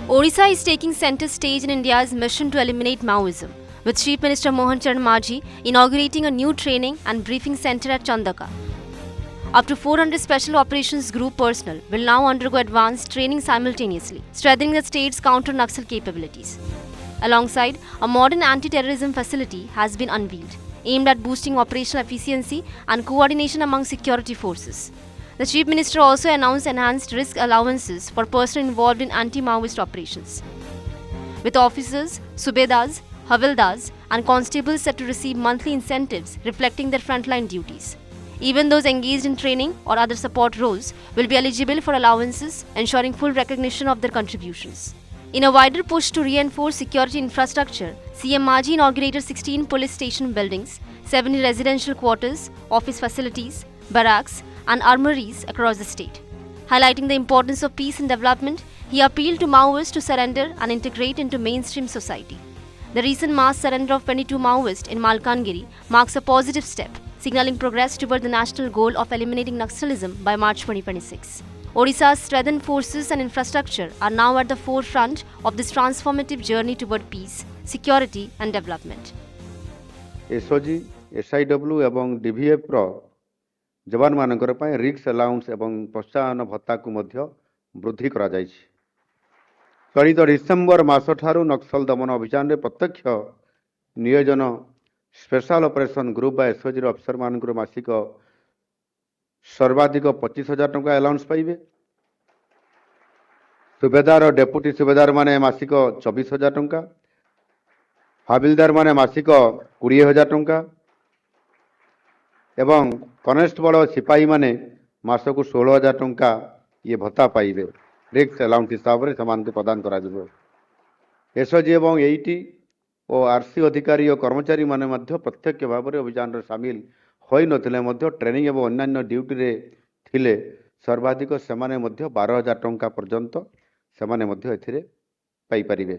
Odisha is taking center stage in India's mission to eliminate Maoism, with Chief Minister Mohan Charan Majhi inaugurating a new training and briefing center at Chandaka. Up to 400 Special Operations Group personnel will now undergo advanced training simultaneously, strengthening the state's counter-Naxal capabilities. Alongside, a modern anti-terrorism facility has been unveiled, aimed at boosting operational efficiency and coordination among security forces. The Chief Minister also announced enhanced risk allowances for personnel involved in anti-Maoist operations, with officers, subedars, havildars, and constables set to receive monthly incentives reflecting their frontline duties. Even those engaged in training or other support roles will be eligible for allowances, ensuring full recognition of their contributions. In a wider push to reinforce security infrastructure, CM Majhi inaugurated 16 police station buildings, 70 residential quarters, office facilities, barracks, and armories across the state. Highlighting the importance of peace and development, he appealed to Maoists to surrender and integrate into mainstream society. The recent mass surrender of 22 Maoists in Malkangiri marks a positive step, signaling progress toward the national goal of eliminating Naxalism by March 2026. Odisha's strengthened forces and infrastructure are now at the forefront of this transformative journey toward peace, security, and development. SOG, SIW एवं DVF रो जवान मानकर पाए रिक्स allowance एवं प्रोत्साहन भत्ता को मध्य वृद्धि करा जायछि। चलित डिसेम्बर मास ठारू नक्सल दमन अभियान रे प्रत्यक्ष नियोजन स्पेशल ऑपरेशन ग्रुप बा एसओजी रो अफसर मानकर मासिक सर्वाधिक 25,000 टंका अलाउंस पाइबे। सुबेदार और डेपुटी सुबेदार माने मासिक 24,000 टंका, हाबिलदार माने मासिक 20,000 टंका एवं कनेस्टेबल और सिपाही माने मासक 16,000 टंका ये भत्ता पाइबे। रिक्स अलाउंस हिसाब से समान प्रदान करा जिवो। एसओजी एवं एईटी और आरसी अधिकारी और कर्मचारी माने मध्य प्रत्यक्ष भाव में अभियान रे शामिल होई नथिले मध्य ट्रेनिंग एवं अन्य ड्यूटी रे थिले सर्वाधिक सेमाने मध्य 12,000 टंका पर्यंत सेमाने मध्य एथिरे पाई परिबे।